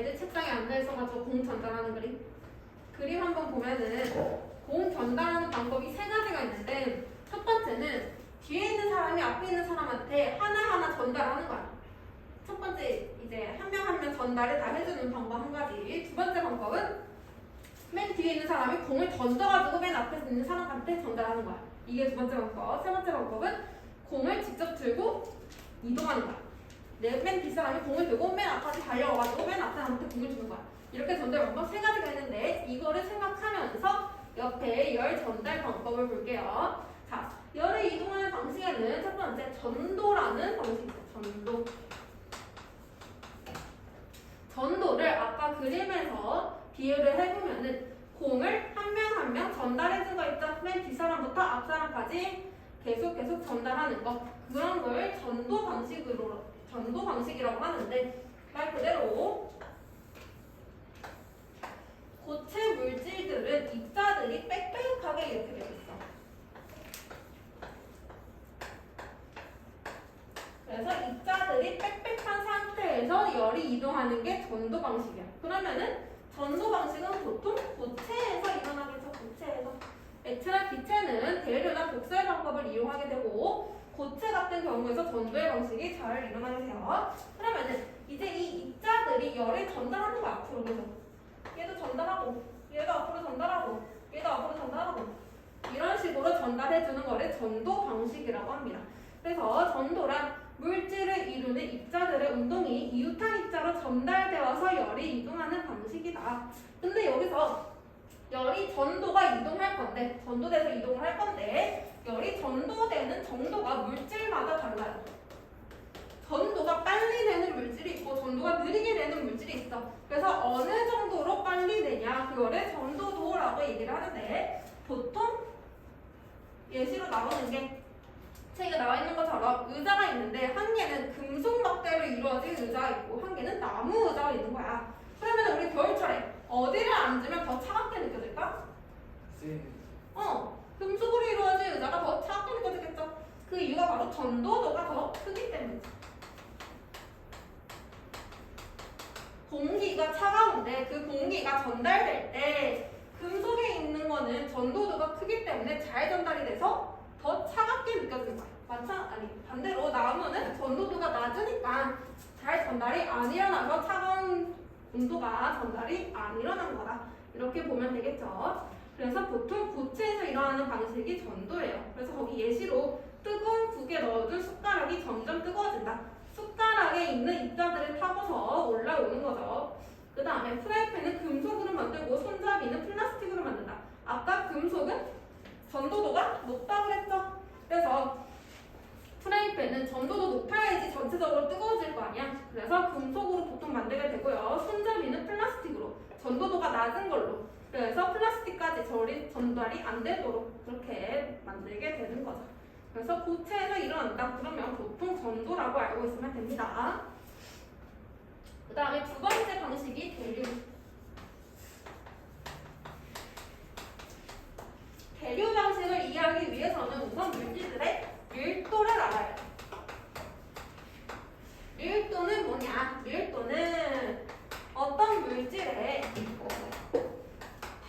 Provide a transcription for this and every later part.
애들 책상에 앉아있어가지고 공 전달하는 그림. 그림 한번 보면은 공 전달하는 방법이 세 가지가 있는데 첫 번째는 뒤에 있는 사람이 앞에 있는 사람한테 하나하나 전달하는 거야. 첫 번째 이제 한 명 한 명 전달을 다 해주는 방법 한 가지. 두 번째 방법은 맨 뒤에 있는 사람이 공을 던져가지고 맨 앞에 있는 사람한테 전달하는 거야. 이게 두 번째 방법. 세 번째 방법은 공을 직접 들고 이동하는 거야. 맨 뒷사람이 공을 들고 맨 앞까지 달려와가지고 맨 앞 사람한테 공을 주는 거야. 이렇게 전달 방법 세 가지가 있는데 이거를 생각하면서 옆에 열 전달 방법을 볼게요. 자, 열을 이동하는 방식에는 첫 번째 전도라는 방식이 있어요. 전도. 전도를 아까 그림에서 비유를 해보면은 공을 한 명 한 명 전달해준 거 있죠? 맨 뒷사람부터 앞사람까지 계속 전달하는 거. 그런 걸 전도 방식이라고 하는데 말 그대로 고체 물질들은 입자들이 빽빽하게 이렇게 되어 있어. 그래서 입자들이 빽빽한 상태에서 열이 이동하는 게 전도 방식이야. 그러면은 전도 방식은 보통 고체에서 일어나겠죠. 고체에서. 액체나 기체는 대류나 복사의 방법을 이용하게 되고 고체 같은 경우에서 전도의 방식이 잘 일어나게 돼요. 그러면은 이제 이 입자들이 열을 전달하는 거야. 앞으로 계속. 얘도 전달하고 얘도 앞으로 전달하고 얘도 앞으로 전달하고 이런 식으로 전달해주는 거를 전도 방식이라고 합니다. 그래서 전도란 물질을 이루는 입자들의 운동이 이웃한 입자로 전달되어서 열이 이동하는 방식이다. 근데 여기서 열이 전도가 이동할 건데 전도돼서 이동을 할 건데 열이 전도되는 정도가 물질마다 달라요. 전도가 빨리 되는 물질이 있고 전도가 느리게 되는 물질이 있어. 그래서 어느 정도로 빨리 되냐 그거를 전도도라고 얘기를 하는데 보통 예시로 나오는 게 책에 나와 있는 것처럼 의자가 있는데 한 개는 금속 막대로 이루어진 의자가 있고 한 개는 나무 의자가 있는 거야. 그러면 우리 겨울철에 어디를 앉으면 더 차갑게 느껴질까? 금속으로 이루어진 의자가 더 차갑게 느껴지겠죠? 그 이유가 바로 전도도가 더 크기 때문이지. 공기가 차가운데 그 공기가 전달될 때 금속에 있는 거는 전도도가 크기 때문에 잘 전달이 돼서 더 차갑게 느껴지는 거야. 반대로 나무는 전도도가 낮으니까 잘 전달이 안 일어나서 차가운 온도가 전달이 안 일어난 거다. 이렇게 보면 되겠죠. 그래서 보통 고체에서 일어나는 방식이 전도예요. 그래서 거기 예시로 뜨거운 국에 넣어둔 숟가락이 점점 뜨거워진다. 숟가락에 있는 입자들을 타고서 올라오는 거죠. 그 다음에 프라이팬은 금속으로 만들고 손잡이는 플라스틱으로 만든다. 아까 금속은 전도도가 높다고 했죠. 그래서 프라이팬은 전도도 높아야지 전체적으로 뜨거워질 거 아니야. 그래서 금속으로 보통 만들게 되고요. 손잡이는 플라스틱으로 전도도가 낮은 걸로. 그래서 플라스틱까지 전달이 안 되도록 그렇게 만들게 되는 거죠. 그래서 고체에서 일어난다. 그러면 보통 전도라고 알고 있으면 됩니다. 그 다음에 두 번째 방식이 대류. 대류 방식을 이해하기 위해서는 우선 물질들의 밀도를 알아야 돼. 밀도는 뭐냐? 밀도는 어떤 물질의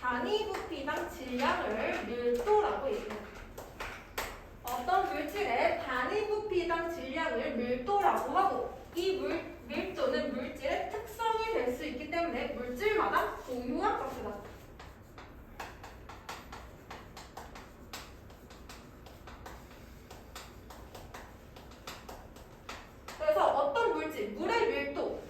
단위 부피당 질량을 밀도라고 얘기해요. 어떤 물질의 단위 부피당 질량을 밀도라고 하고 이 밀도는 물질의 특성이 될 수 있기 때문에 물질마다 고유한 값이다. 그래서 어떤 물질, 물의 밀도는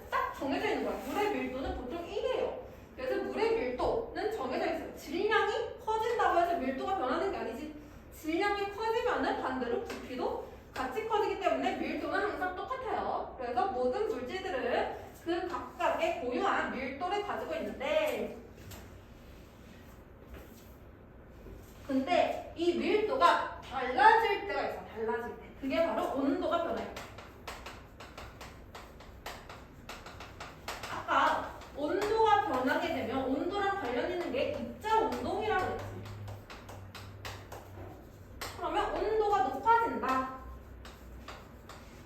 딱 정해져 있는 거야. 물의 밀도는 보통 1이에요. 그래서 물의 밀도는 정해져 있어요. 질량이 커진다고 해서 밀도가 변하는 게 아니지. 질량이 커지면은 반대로 부피도 같이 커지기 때문에 밀도는 항상 똑같아요. 그래서 모든 물질들은 그 각각의 고유한 밀도를 가지고 있는데 근데 이 밀도가 달라질 때가 있어. 달라질 때. 그게 바로 온도가 변해요. 아까 온도가 변하게 되면 온도랑 관련 있는 게 입자 운동이라고 했지. 그러면 온도가 높아진다.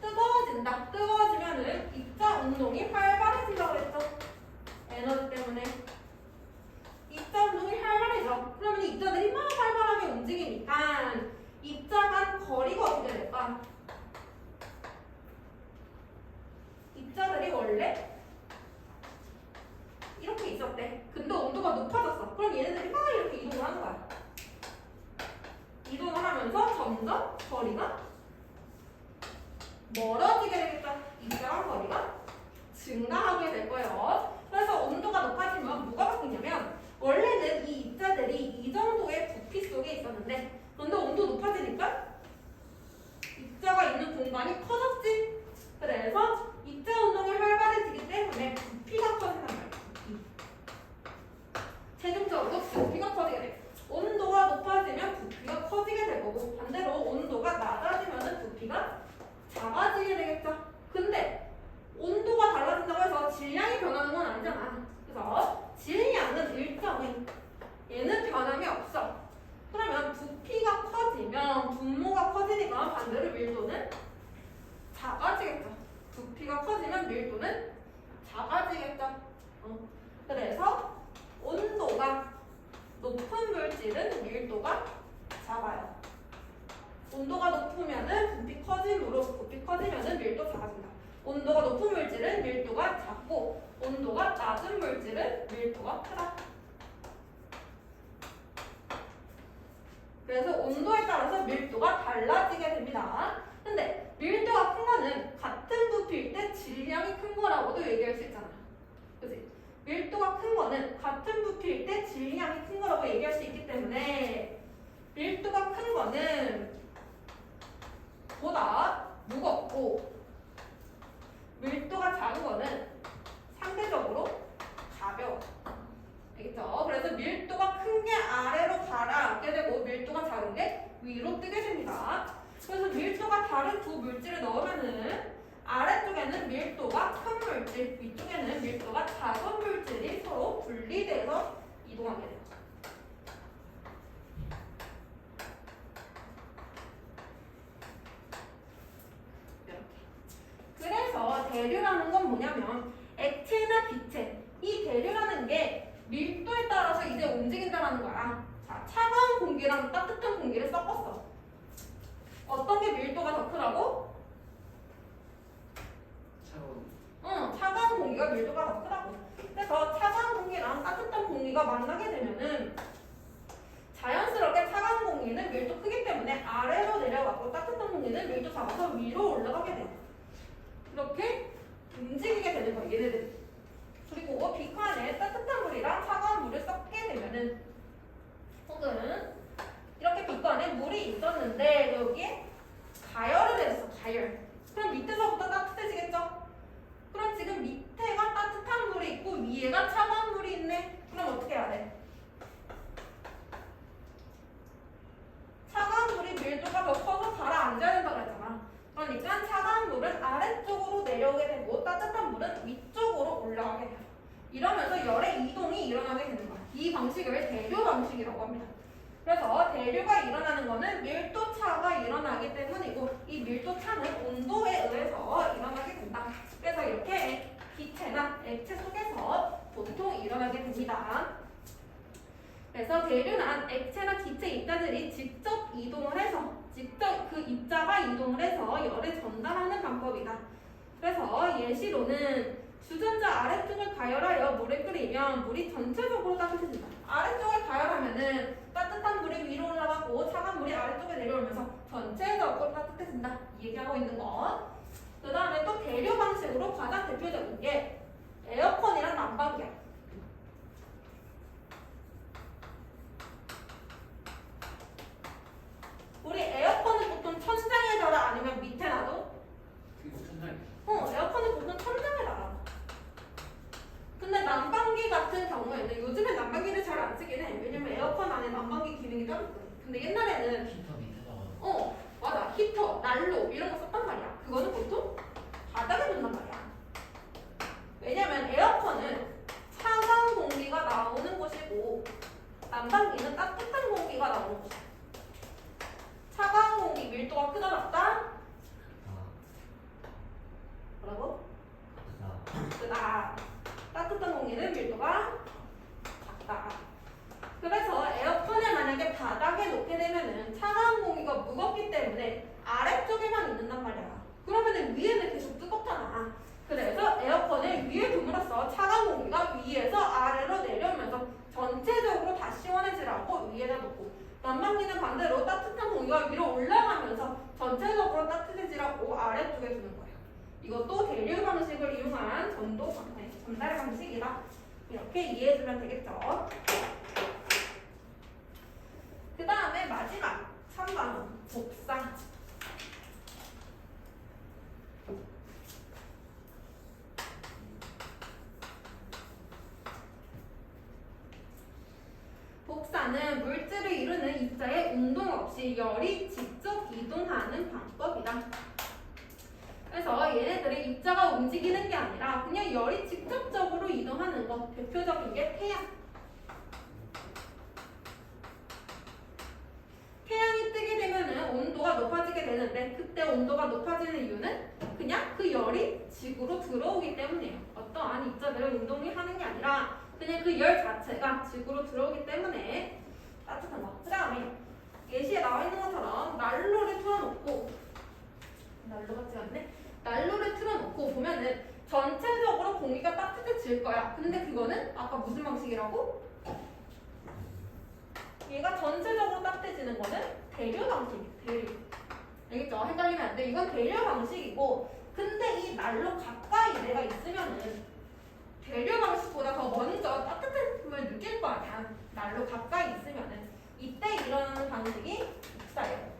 뜨거워진다. 뜨거워지면은 입자 운동이 활발해진다고 했죠. 점점 거리가 멀어지게 되겠죠. 입자랑 거리가 증가하게 될 거예요. 그래서 온도가 높아지면 뭐가 바뀌냐면 원래는 이 입자들이 이 정도의 부피 속에 있었는데 근데 온도 높아지니까 입자가 있는 공간이 커졌지. 그래서 입자 운동이 활발해지기 때문에 부피가 커진단 말이야. 부피. 최종적으로 부피가 커지게 돼. 온도가 높아지면 부피가 커지게 될 거고 반대로 온도가 낮아지면 부피가 작아지게 되겠죠. 근데 온도가 달라진다고 해서 질량이 변하는 건 아니잖아. 그래서 질량은 일정해. 얘는 변함이 없어. 그러면 부피가 커지면 분모가 커지니까 반대로 밀도는 작아지겠죠. 부피가 커지면 밀도는 작아지겠죠. 그래서 온도가 높은 물질은 밀도가 작아요. 온도가 높으면은 부피 커짐으로 부피 커지면은 밀도 작아진다. 온도가 높은 물질은 밀도가 작고 온도가 낮은 물질은 밀도가 크다. 그래서 온도에 따라서 밀도가 달라지게 됩니다. 근데 밀도가 큰 거는 같은 부피일 때 질량이 큰 거라고도 얘기할 수 있잖아. 그치? 밀도가 큰 거는 같은 부피일 때 질량이 큰 거라고 얘기할 수 있기 때문에 밀도가 큰 거는 보다 무겁고 밀도가 작은 거는 상대적으로 가벼워. 알겠죠? 그래서 밀도가 큰 게 아래로 가라앉게 되고 밀도가 작은 게 위로 뜨게 됩니다. 그래서 밀도가 다른 두 물질을 넣으면은 아래쪽에는 밀도가 큰 물질, 위쪽에는 밀도가 작은 물질이 서로 분리돼서 이동하게 돼요. 그래서 대류라는 건 뭐냐면 액체나 기체, 이 대류라는 게 밀도에 따라서 이제 움직인다는 거야. 자, 차가운 공기랑 따뜻한 공기를 섞었어. 어떤 게 밀도가 더 크다고? 차가운 공기가 밀도가 더 크다고. 그래서 차가운 공기랑 따뜻한 공기가 만나게 되면은 자연스럽게 차가운 공기는 밀도 크기 때문에 아래로 내려가고 따뜻한 공기는 밀도 작아서 위로 올라가게 돼요. 이렇게 움직이게 되는 거예요, 얘네들이. 그리고 비칸에 따뜻한 물이랑 차가운 물을 섞게 되면은 혹은 이렇게 비칸에 물이 있었는데 여기에 가열을 해줬어, 가열. 그럼 밑에서부터 따뜻해지겠죠? 그럼 지금 밑에가 따뜻한 물이 있고 위에가 차가운 물이 있네. 그럼 어떻게 해야 돼? 차가운 물이 밀도가 더 커서 가라앉아야 된다고 했잖아. 그러니까 차가운 물은 아래쪽으로 내려오게 되고 따뜻한 물은 위쪽으로 올라가게 돼요. 이러면서 열의 이동이 일어나게 되는 거야. 이 방식을 대류 방식이라고 합니다. 그래서 대류가 일어나는 거는 밀도차가 일어나기 때문이고 이 밀도차는 온도에 의해서 일어나게 된다. 그래서 이렇게 기체나 액체 속에서 보통 일어나게 됩니다. 그래서 대류는 액체나 기체 입자들이 직접 이동을 해서 직접 그 입자가 이동을 해서 열을 전달하는 방법이다. 그래서 예시로는 주전자 아래쪽을 가열하여 물을 끓이면 물이 전체적으로 따뜻해진다. 아래쪽을 가열하면은 따뜻한 물이 위로 올라가고 차가운 물이 아래쪽에 내려오면서 전체적으로 따뜻해진다. 이 얘기하고 있는 거. 그 다음에 또 대류 방식으로 가장 대표적인 게 에어컨이랑 난방기야. 우리 에어컨은 보통 천장에 달아 아니면 밑에 놔둬? 천장에. 에어컨은 보통 천장에 달아. 근데 난방기 같은 경우에는 요즘엔 난방기를 잘 안 쓰긴 해. 왜냐면 에어컨 안에 난방기 기능이 따로 있거든. 근데 옛날에는 히터 밑에다가. 맞아. 히터, 난로 이런 거 썼단 말이야. 그거는 보통 바닥에 둔단 말이야. 왜냐면 에어컨은 차가운 공기가 나오는 곳이고 난방기는 따뜻한 공기가 나오는 곳이야. 차가운 공기 밀도가 크다 낮다? 뭐라고? 크다. 따뜻한 공기는 밀도가 작다. 그래서 에어컨을 만약에 바닥에 놓게 되면은 차가운 공기가 무겁기 때문에 아래쪽에만 있는단 말이야. 그러면은 위에는 계속 뜨겁잖아. 그래서 에어컨을 위에 둠으로써 차가운 공기가 위에서 아래로 내려오면서 전체적으로 다 시원해지라고 위에다 놓고 난방기는 반대로 따뜻한 공기가 위로 올라가면서 전체적으로 따뜻해지라고 아래쪽에 두는 거예요. 이것도 대류 방식을 이용한 전달 방식이다. 이렇게 이해해주면 되겠죠. 그 다음에 마지막 3번 복사. 복사는 물질을 이루는 입자의 운동 없이 열이 직접 이동하는 방법이다. 그래서 얘네들이 입자가 움직이는 게 아니라 그냥 열이 직접적으로 이동하는 거. 대표적인 게 태양. 태양이 뜨게 되면은 온도가 높아지게 되는데 그때 온도가 높아지는 이유는 그냥 그 열이 지구로 들어오기 때문이에요. 어떠한 입자들의 운동이 하는 게 아니라 그냥 그 열 자체가 지구로 들어오기 때문에 따뜻한 거. 그 다음에 예시에 나와 있는 것처럼 난로를 틀어놓고 난로 같지 않네? 난로를 틀어놓고 보면은 전체적으로 공기가 따뜻해질 거야. 근데 그거는 아까 무슨 방식이라고? 얘가 전체적으로 따뜻해지는 거는 대류 방식이에요. 대류. 알겠죠? 헷갈리면 안 돼. 이건 대류 방식이고 근데 이 난로 가까이 내가 있으면은 대류 방식보다 더 먼저 따뜻함을 느낄 거 아니야. 난로 가까이 있으면은 이때 일어나는 방식이 복사예요.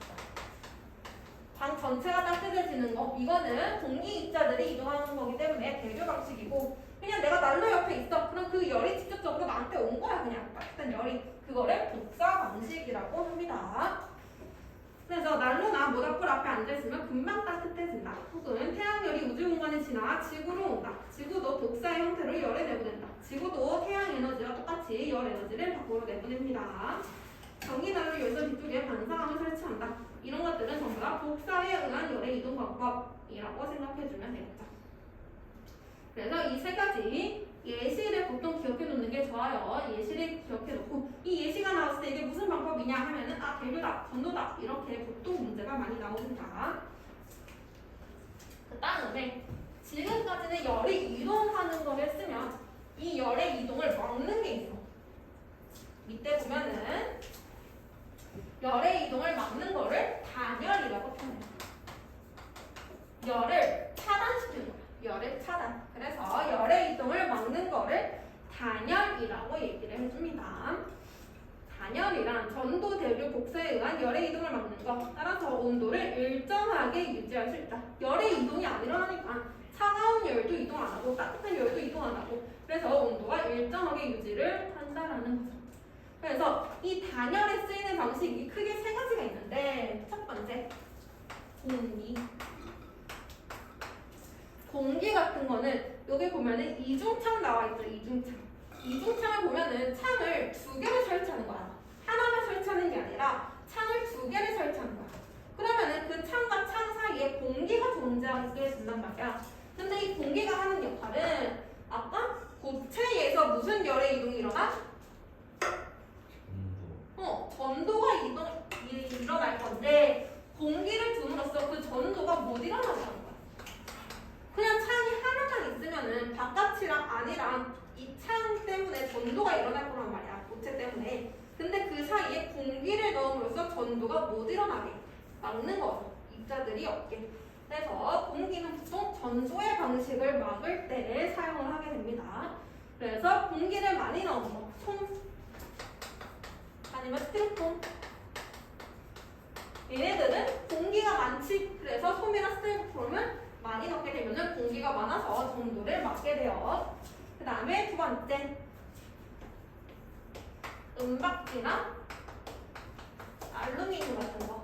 방 전체가 따뜻해지는 거 이거는 공기 입자들이 이동하는 거기 때문에 대류 방식이고 그냥 내가 난로 옆에 있어. 그럼 그 열이 직접적으로 나한테 온 거야. 그냥 따뜻한 열이. 그거를 복사 방식이라고 합니다. 그래서 난로나 모닥불 앞에 앉아있으면 금방 따뜻해진다. 혹은 태양열이 우주 공간에 지나 지구로 온다. 지구도 복사의 형태로 열을 내보낸다. 지구도 태양 에너지와 똑같이 열 에너지를 밖으로 내보냅니다. 전기난로 열선 뒤쪽에 반사광을 설치한다. 이런 것들은 전부 다 복사에 의한 열의 이동 방법이라고 생각해주면 되겠죠. 그래서 이 세 가지 예시를 보통 기억해 놓는 게 좋아요. 예시를 기억해 놓고 이 예시가 나왔을 때 이게 무슨 방법이냐 하면은 아 대류다, 전도다 이렇게 보통 문제가 많이 나옵니다. 그 다음에 지금까지는 열이 이동하는 거를 쓰면 이 열의 이동을 막는 게 있어. 밑에 보면은 열의 이동을 막는 거를 단열이라고 표현해요. 열을 차단시키는 거야. 열의 차단. 그래서 열의 이동을 막는 거를 단열이라고 얘기를 해줍니다. 단열이란 전도, 대류, 복사에 의한 열의 이동을 막는 거. 따라서 온도를 일정하게 유지할 수 있다. 열의 이동이 안 일어나니까 차가운 열도 이동 안 하고 따뜻한 열도 이동 안 하고 그래서 온도가 일정하게 유지를 한다라는 거죠. 그래서 이 단열에 쓰이는 방식이 크게 세 가지가 있는데 첫 번째, 공기. 공기 같은 거는 여기 보면은 이중창 나와 있죠. 이중창. 이중창을 보면은 창을 두 개를 설치하는 거야. 하나만 설치하는 게 아니라 창을 두 개를 설치하는 거야. 그러면은 그 창과 창 사이에 공기가 존재하게 된단 말이야. 근데 이 공기가 하는 역할은 아까 고체에서 무슨 열의 이동이 일어나? 전도가 일어날 건데 공기를 둠으로써 그 전도가 못 일어나는 거야. 그냥 창이 하나만 있으면은 바깥이랑 안이랑 이 창 때문에 전도가 일어날 거란 말이야. 고체 때문에. 근데 그 사이에 공기를 넣음으로써 전도가 못 일어나게 막는 거죠. 입자들이 없게. 그래서 공기는 보통 전소의 방식을 막을 때 사용을 하게 됩니다. 그래서 공기를 많이 넣은 거. 솜 아니면 스티로폼. 얘네들은 공기가 많지. 그래서 솜이나 스티로폼을 많이 넣게 되면 공기가 많아서 전도를 막게 돼요. 그 다음에 두 번째, 은박지나 알루미늄 같은 거.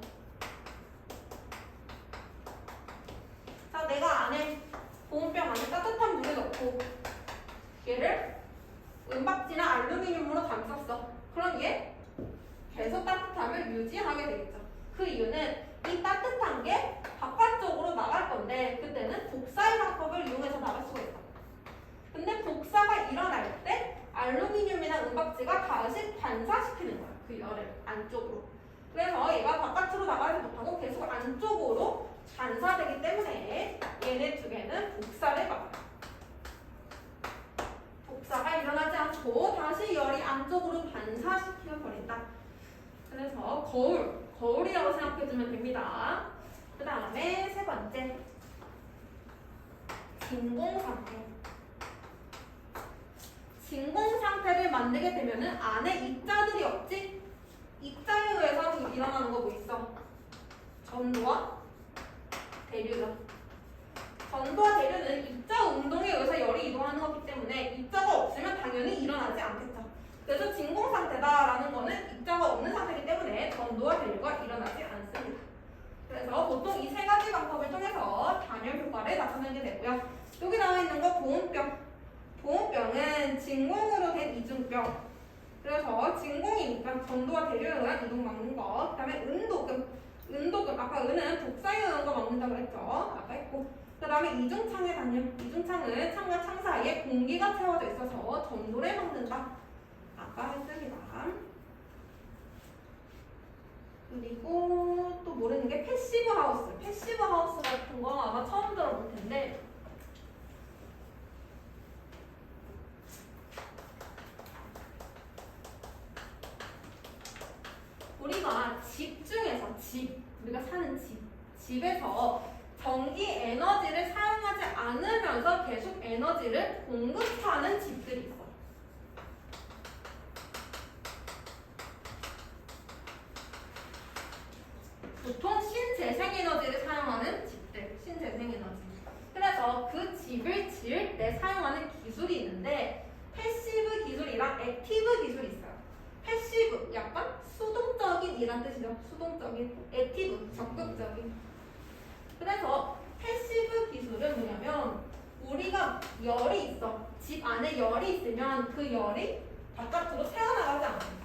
자, 내가 안에 보온병 안에 따뜻한 물을 넣고 얘를 은박지나 알루미늄으로 감쌌어. 그럼 얘 계속 따뜻함을 유지하게 되겠죠. 그 이유는 이 따뜻한 게 바깥쪽으로 나갈 건데 그때는 복사의 방법을 이용해서 나갈 수가 있다. 근데 복사가 일어날 때 알루미늄이나 은박지가 다시 반사시키는 거야. 그 열을 안쪽으로. 그래서 얘가 바깥으로 나가지 못하고 계속 안쪽으로 반사되기 때문에 얘네 두 개는 복사를 막아요. 복사가 일어나지 않고 다시 열이 안쪽으로 반사시켜 버린다. 그래서 거울이라고 생각해주면 됩니다. 그 다음에 세 번째, 진공 상태. 진공 상태를 만들게 되면은 안에 입자들이 없지? 입자에 의해서 일어나는 거 뭐 있어? 전도와 대류죠. 전도와 대류는 입자 운동에 의해서 열이 이동하는 거기 때문에 입자가 없으면 당연히 일어나지 않겠죠. 그래서 진공 상태다라는 거는 입자가 없는 상태이기 때문에 전도와 대류가 일어나지 않습니다. 그래서 보통 이 세 가지 방법을 통해서 단열 효과를 나타내게 되고요. 여기 나와 있는 거 보온병. 보온병은 진공으로 된 이중병. 그래서 진공이니까 전도와 대류에 의한 이동 막는 거. 그 다음에 은도금. 아까 은은 독사에 의한 거 막는다고 했죠. 아까 했고. 그 다음에 이중창의 단열. 이중창은 창과 창 사이에 공기가 채워져 있어서 전도를 막는다. 아까 했습니다. 그리고 또 모르는 게 패시브 하우스. 패시브 하우스 같은 거 아마 처음 들어볼 텐데 우리가 집 중에서 우리가 사는 집에서 전기 에너지를 사용하지 않으면서 계속 에너지를 공급하는 집들이 있어. 보통 신재생에너지를 사용하는 집들, 신재생에너지. 그래서 그 집을 지을 때 사용하는 기술이 있는데 패시브 기술이랑 액티브 기술이 있어요. 패시브, 약간 수동적인 이란 뜻이죠. 수동적인. 액티브, 적극적인. 그래서 패시브 기술은 뭐냐면 우리가 열이 있어. 집 안에 열이 있으면 그 열이 바깥으로 새어나가지 않습니다.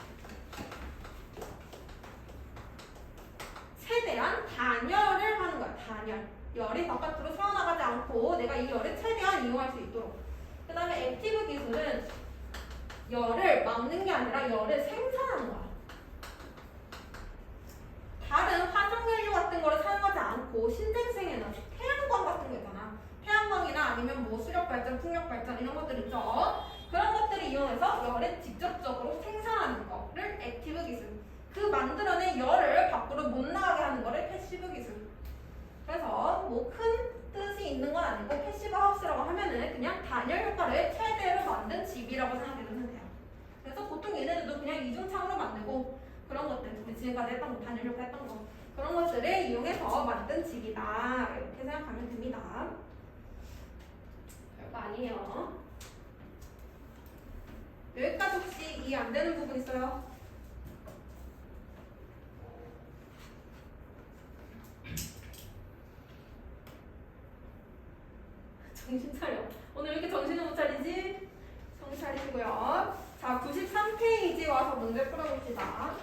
최대한 단열을 하는 거야. 단열. 열이 바깥으로 새어나가지 않고 내가 이 열을 최대한 이용할 수 있도록. 그 다음에 액티브 기술은 열을 막는 게 아니라 열을 생산하는 거야. 다른 화석연료 같은 거를 사용하지 않고 신재생 에너지, 태양광 같은 거 있잖아. 태양광이나 아니면 뭐 수력발전, 풍력발전 이런 것들 있죠. 그런 것들을 이용해서 열을 직접적으로 생산하는 거를 액티브 기술. 그 만들어낸 열을 밖으로 못 나가게 하는 거를 패시브 기술. 그래서 뭐 큰 뜻이 있는 건 아니고 패시브 하우스라고 하면은 그냥 단열 효과를 최대로 만든 집이라고 생각해주면 돼요. 그래서 보통 얘네들도 그냥 이중창으로 만들고 그런 것들, 지금까지 했던 거, 단열 효과 했던 거 그런 것들을 이용해서 만든 집이다 이렇게 생각하면 됩니다. 별거 아니에요. 여기까지 혹시 이해 안 되는 부분 있어요? 정신 차려. 오늘 왜 이렇게 정신을 못 차리지? 정신 차리시고요. 자, 93페이지 와서 문제 풀어봅시다.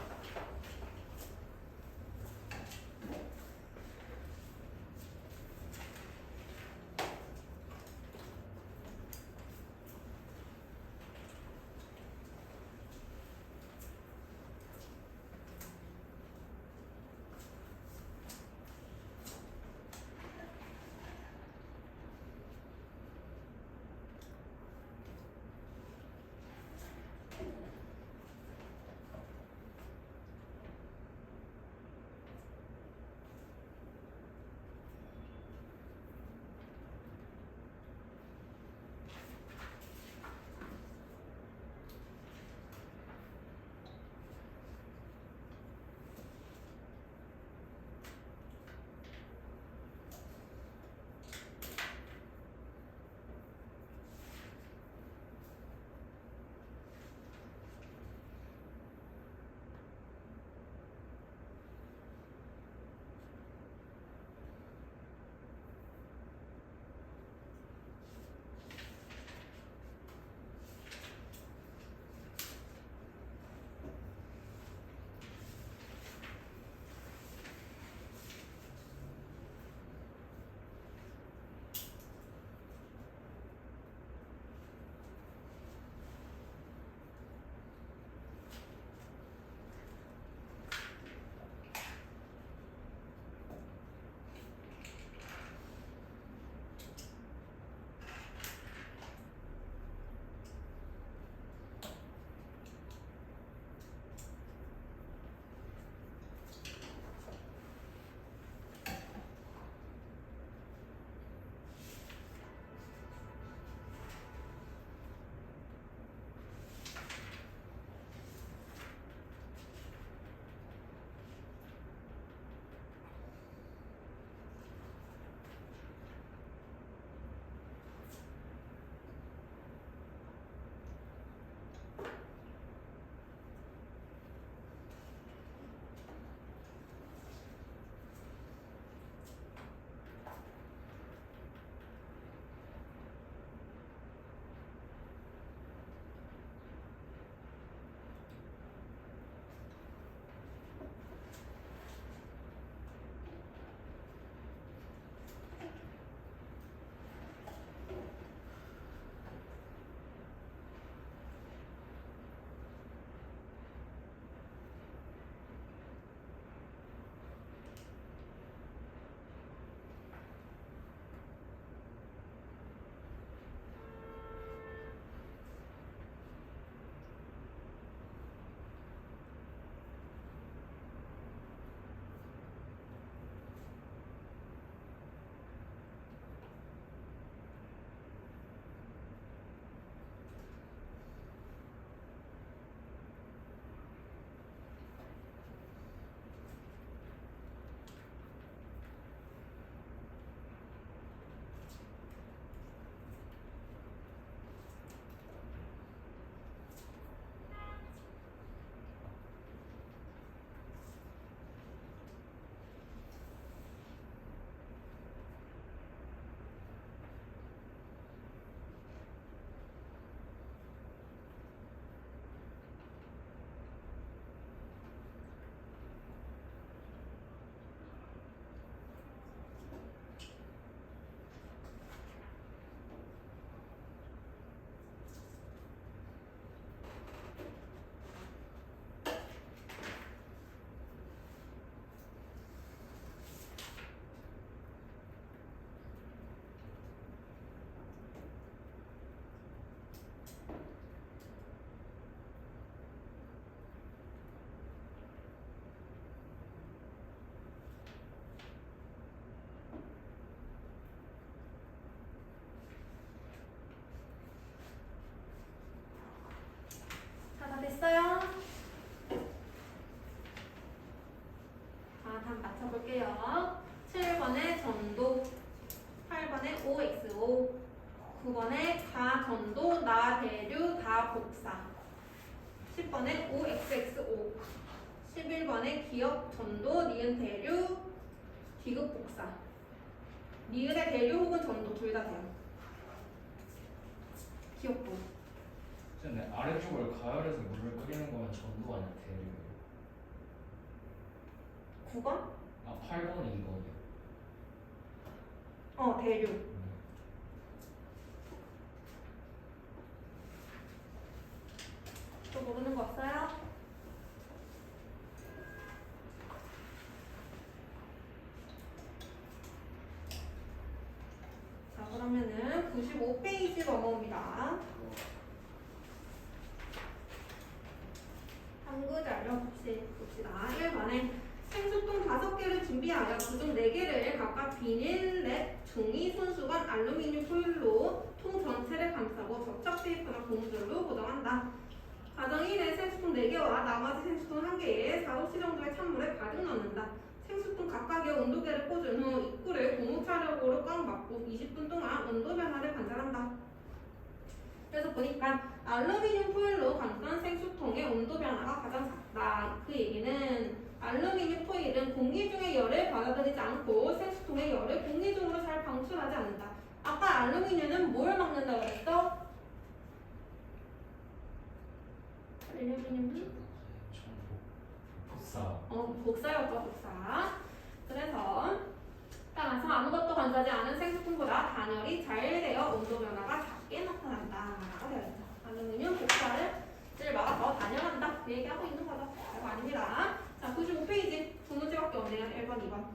1번에 기억, 전도, 니은, 대류, 디귿, 복사. 니은의 대류 혹은 전도 둘 다 돼요. 기억도. 근데 아래쪽을 가열해서 물을 끓이는 거면 전도 아니야 대류. 9번? 아 8번이 이거요. 대류. 또 모르는 거 없어요? 자, 그러면은 95페이지 넘어옵니다. 탐구 자료 봅시다. 1번에 생수통 5개를 준비하여 그중 4개를 각각 비닐, 랩, 종이, 손수건, 알루미늄 포일로 통 전체를 감싸고 접착 테이프나 고무줄로 고정한다. 과정 1에 생수통 4개와 나머지 생수통 1개에 4, 5시 정도의 찬물을 가득 넣는다. 생수통 각각의 온도계를 꽂은 후 입구를 고무차력으로 꽉 막고 20분 동안 온도 변화를 관찰한다. 그래서 보니까 알루미늄 포일로 감싼 생수통의 온도 변화가 가장 작다. 그 얘기는 알루미늄 포일은 공기 중의 열을 받아들이지 않고 생수통의 열을 공기 중으로 잘 방출하지 않는다. 아까 알루미늄은 뭘 막는다고 그랬어? 알루미늄은? 복사. 복사였죠, 복사. 그래서 따라서 아무것도 건조하지 않은 생수통보다 단열이 잘 되어 온도 변화가 작게 나타난다. 라고 되어 있죠. 알루미늄 복사를 막아서 단열한다. 그 얘기하고 있는 거죠. 별거 아닙니다. 자, 95페이지 두 문제밖에 없네요. 1번, 2번.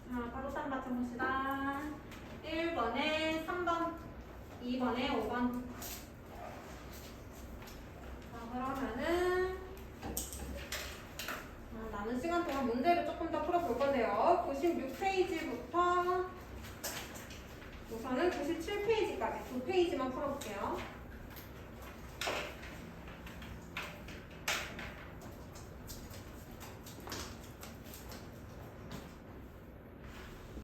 자, 바로 딴 맞춰봅시다. 1번에 3번, 2번에 5번. 자, 그러면은 남은 시간 동안 문제를 조금 더 풀어볼 건데요. 96페이지부터 우선은 97페이지까지 2페이지만 풀어볼게요.